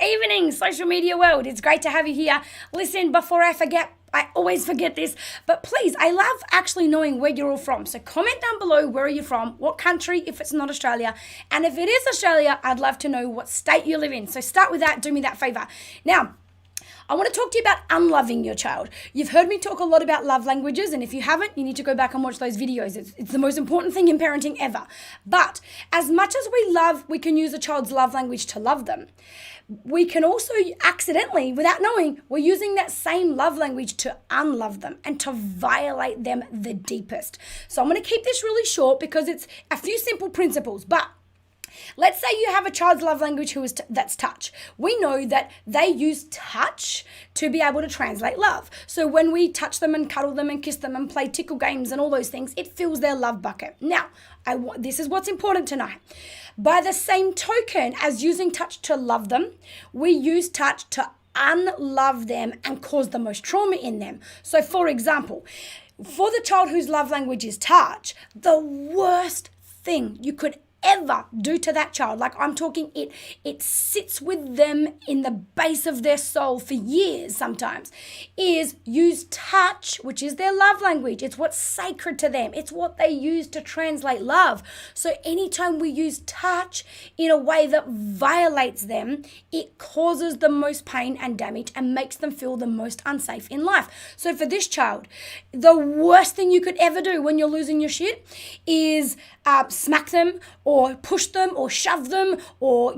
Evening, social media world. It's great to have you here. Listen, before I forget, I always forget this, but please, I love actually knowing where you're all from. So comment down below, where are you from, what country, if it's not Australia, and if it is Australia, I'd love to know what state you live in. So start with that, do me that favor. Now, I want to talk to you about unloving your child. You've heard me talk a lot about love languages, and if you haven't, you need to go back and watch those videos. It's the most important thing in parenting ever. But as much as we love, we can use a child's love language to love them. We can also accidentally, without knowing, we're using that same love language to unlove them and to violate them the deepest. So I'm going to keep this really short because it's a few simple principles, but let's say you have a child's love language that's touch. We know that they use touch to be able to translate love. So when we touch them and cuddle them and kiss them and play tickle games and all those things, it fills their love bucket. Now, this is what's important to know. By the same token as using touch to love them, we use touch to unlove them and cause the most trauma in them. So for example, for the child whose love language is touch, the worst thing you could ever do to that child, like I'm talking, it sits with them in the base of their soul for years sometimes, is use touch, which is their love language. It's what's sacred to them. It's what they use to translate love. So anytime we use touch in a way that violates them, it causes the most pain and damage and makes them feel the most unsafe in life. So for this child, the worst thing you could ever do when you're losing your shit is smack them or push them or shove them or,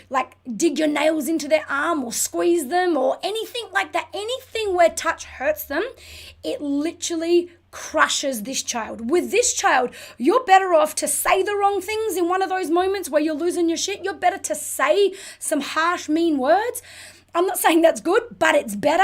like dig your nails into their arm or squeeze them or anything like that. Anything where touch hurts them, it literally crushes this child. With this child, you're better off to say the wrong things in one of those moments where you're losing your shit. You're better to say some harsh, mean words. I'm not saying that's good, but it's better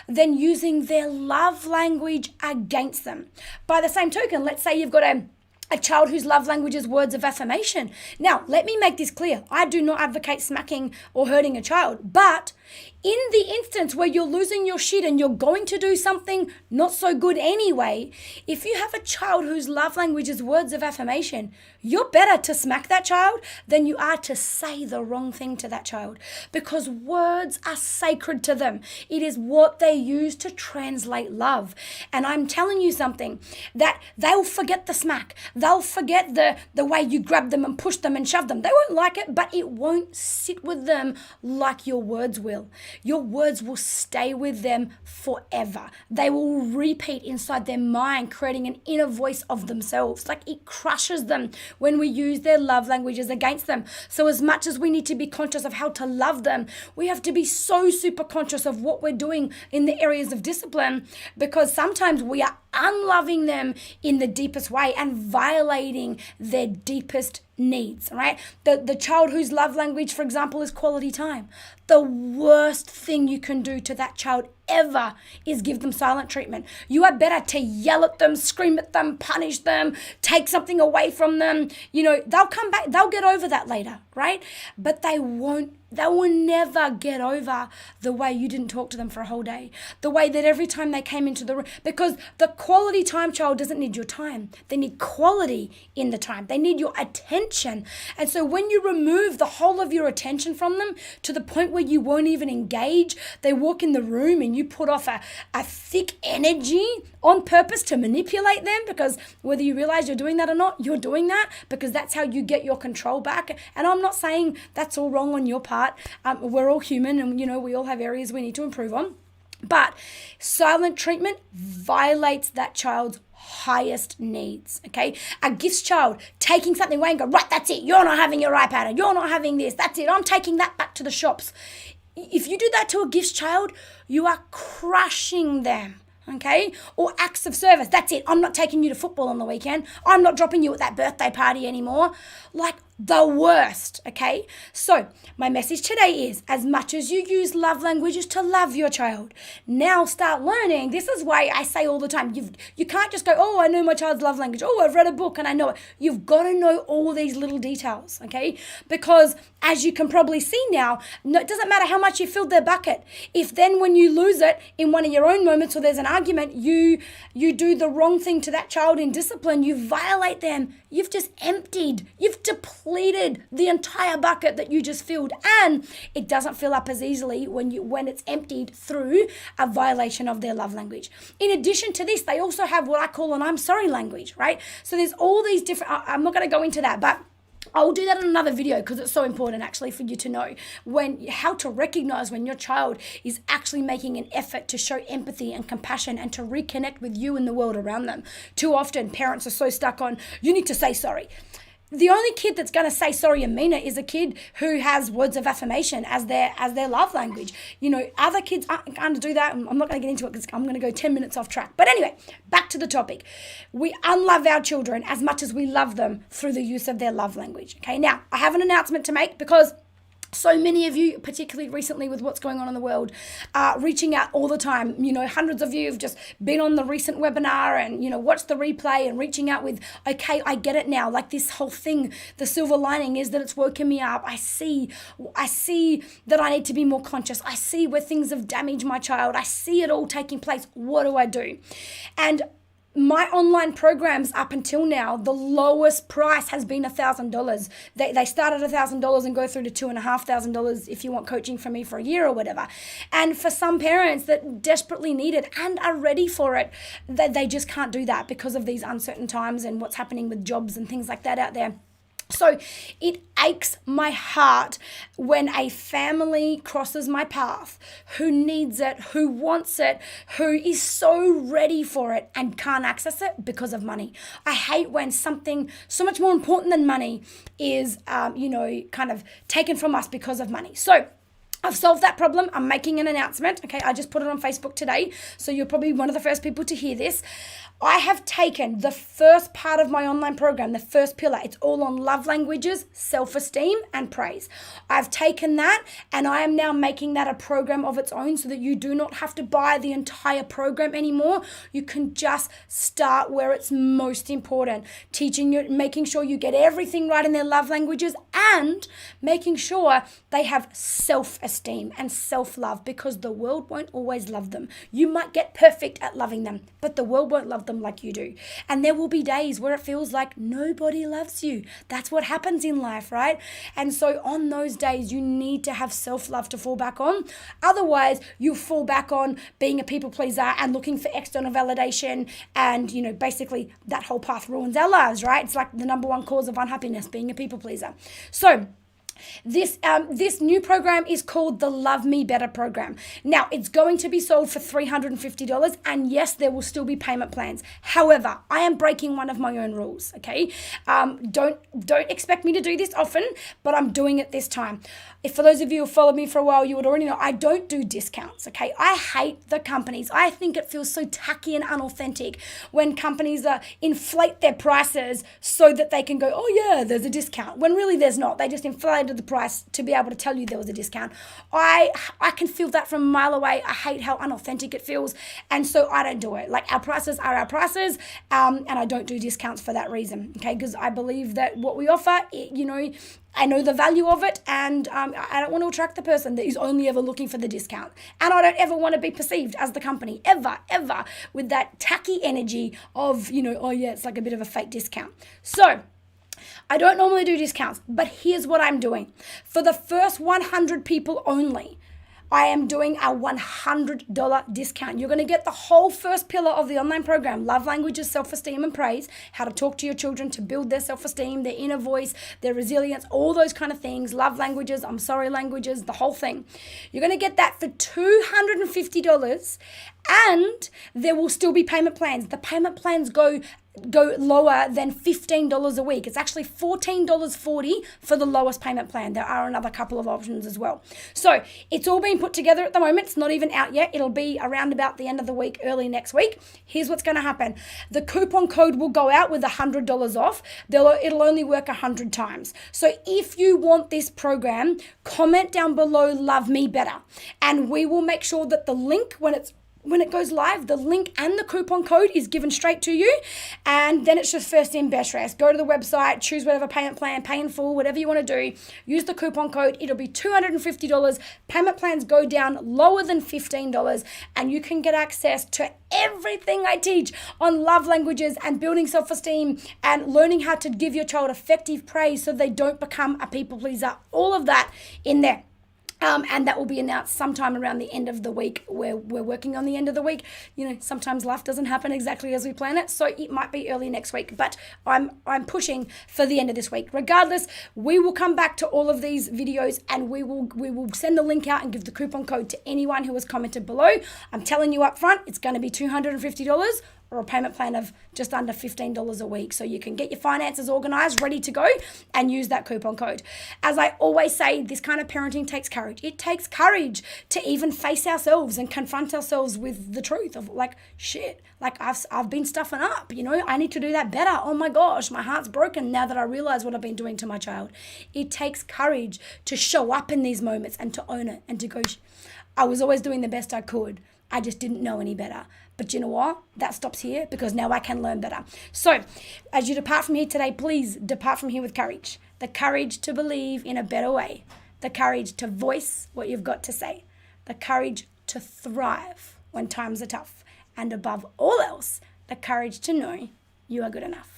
than using their love language against them. By the same token, let's say you've got a child whose love language is words of affirmation. Now, let me make this clear. I do not advocate smacking or hurting a child, but in the instance where you're losing your shit and you're going to do something not so good anyway, if you have a child whose love language is words of affirmation, you're better to smack that child than you are to say the wrong thing to that child, because words are sacred to them. It is what they use to translate love. And I'm telling you something, that they'll forget the smack. They'll forget the way you grab them and push them and shove them. They won't like it, but it won't sit with them like your words will. Your words will stay with them forever. They will repeat inside their mind, creating an inner voice of themselves. Like it crushes them when we use their love languages against them. So as much as we need to be conscious of how to love them, we have to be so super conscious of what we're doing in the areas of discipline, because sometimes we are unloving them in the deepest way and violating their deepest needs, right? The child whose love language, for example, is quality time. The worst thing you can do to that child ever is give them silent treatment. You are better to yell at them, scream at them, punish them, take something away from them. They'll come back, they'll get over that later, right? But they will never get over the way you didn't talk to them for a whole day. The way that every time they came into the room, because the quality time child doesn't need your time. They need quality in the time. They need your attention. And so when you remove the whole of your attention from them to the point where you won't even engage, they walk in the room and you put off a thick energy on purpose to manipulate them, because whether you realize you're doing that or not, you're doing that because that's how you get your control back. And I'm not saying that's all wrong on your part. We're all human and, we all have areas we need to improve on. But silent treatment violates that child's highest needs, okay? A gifts child taking something away and go, right, that's it. You're not having your iPad, and you're not having this. That's it. I'm taking that back to the shops. If you do that to a gifts child, you are crushing them. Okay? Or acts of service. That's it. I'm not taking you to football on the weekend. I'm not dropping you at that birthday party anymore. Like the worst. Okay? So my message today is, as much as you use love languages to love your child, now start learning. This is why I say all the time, you can't just go, oh, I know my child's love language. Oh, I've read a book and I know it. You've got to know all these little details. Okay? Because as you can probably see now, no, it doesn't matter how much you filled their bucket. If then when you lose it in one of your own moments or there's an argument, you do the wrong thing to that child in discipline, you violate them, you've just emptied, you've depleted depleted the entire bucket that you just filled, and it doesn't fill up as easily when it's emptied through a violation of their love language. In addition to this, they also have what I call an I'm sorry language, right? So there's all these different, I'm not going to go into that, but I'll do that in another video because it's so important actually for you to know how to recognize when your child is actually making an effort to show empathy and compassion and to reconnect with you and the world around them. Too often parents are so stuck on, you need to say sorry. The only kid that's going to say sorry and mean it is a kid who has words of affirmation as their love language. Other kids aren't going to do that. I'm not going to get into it because I'm going to go 10 minutes off track. But anyway, back to the topic. We unlove our children as much as we love them through the use of their love language. Okay, now I have an announcement to make because so many of you, particularly recently with what's going on in the world, are reaching out all the time. Hundreds of you have just been on the recent webinar and, watched the replay and reaching out with, okay, I get it now. Like this whole thing, the silver lining is that it's woken me up. I see that I need to be more conscious. I see where things have damaged my child. I see it all taking place. What do I do? And my online programs up until now, the lowest price has been $1,000. They start at $1,000 and go through to $2,500 if you want coaching from me for a year or whatever. And for some parents that desperately need it and are ready for it, they just can't do that because of these uncertain times and what's happening with jobs and things like that out there. So it aches my heart when a family crosses my path who needs it, who wants it, who is so ready for it and can't access it because of money. I hate when something so much more important than money is, kind of taken from us because of money. So I've solved that problem. I'm making an announcement. Okay, I just put it on Facebook today, so you're probably one of the first people to hear this. I have taken the first part of my online program, the first pillar. It's all on love languages, self-esteem, and praise. I've taken that and I am now making that a program of its own so that you do not have to buy the entire program anymore. You can just start where it's most important, teaching you, making sure you get everything right in their love languages and making sure they have self-esteem and self-love because the world won't always love them. You might get perfect at loving them, but the world won't love them like you do. And there will be days where it feels like nobody loves you. That's what happens in life, right? And so on those days, you need to have self-love to fall back on. Otherwise, you fall back on being a people pleaser and looking for external validation. And, basically that whole path ruins our lives, right? It's like the number one cause of unhappiness, being a people pleaser. So this new program is called the Love Me Better program. Now, it's going to be sold for $350, and yes, there will still be payment plans. However, I am breaking one of my own rules, okay? Don't expect me to do this often, but I'm doing it this time. If for those of you who followed me for a while, you would already know I don't do discounts, okay? I hate the companies. I think it feels so tacky and unauthentic when companies inflate their prices so that they can go, oh yeah, there's a discount, when really there's not. They just inflated the price to be able to tell you there was a discount. I can feel that from a mile away. I hate how unauthentic it feels, and so I don't do it. Like, our prices are our prices, and I don't do discounts for that reason, okay? Because I believe that what we offer, I know the value of it, and I don't want to attract the person that is only ever looking for the discount. And I don't ever want to be perceived as the company, ever, with that tacky energy of, oh yeah, it's like a bit of a fake discount. So I don't normally do discounts, but here's what I'm doing. For the first 100 people only, I am doing a $100 discount. You're going to get the whole first pillar of the online program, love languages, self-esteem, and praise, how to talk to your children to build their self-esteem, their inner voice, their resilience, all those kind of things, love languages, I'm sorry languages, the whole thing. You're going to get that for $250, and there will still be payment plans. The payment plans go lower than $15 a week. It's actually $14.40 for the lowest payment plan. There are another couple of options as well. So it's all being put together at the moment. It's not even out yet. It'll be around about the end of the week, early next week. Here's what's going to happen. The coupon code will go out with $100 off. It'll only work 100 times. So if you want this program, comment down below, love me better. And we will make sure that the link, when when it goes live, the link and the coupon code is given straight to you. And then it's just first in, best rest. Go to the website, choose whatever payment plan, pay in full, whatever you want to do. Use the coupon code. It'll be $250. Payment plans go down lower than $15, and you can get access to everything I teach on love languages and building self-esteem and learning how to give your child effective praise so they don't become a people pleaser. All of that in there. And that will be announced sometime around the end of the week. We're working on the end of the week. You know, sometimes life doesn't happen exactly as we plan it, so it might be early next week. But I'm pushing for the end of this week. Regardless, we will come back to all of these videos, and we will send the link out and give the coupon code to anyone who has commented below. I'm telling you up front, it's going to be $250. Or a payment plan of just under $15 a week. So you can get your finances organized, ready to go, and use that coupon code. As I always say, this kind of parenting takes courage. It takes courage to even face ourselves and confront ourselves with the truth of like, shit, like I've been stuffing up, you know, I need to do that better. Oh my gosh, my heart's broken now that I realize what I've been doing to my child. It takes courage to show up in these moments and to own it and to go, I was always doing the best I could. I just didn't know any better. But you know what? That stops here because now I can learn better. So as you depart from here today, please depart from here with courage. The courage to believe in a better way. The courage to voice what you've got to say. The courage to thrive when times are tough. And above all else, the courage to know you are good enough.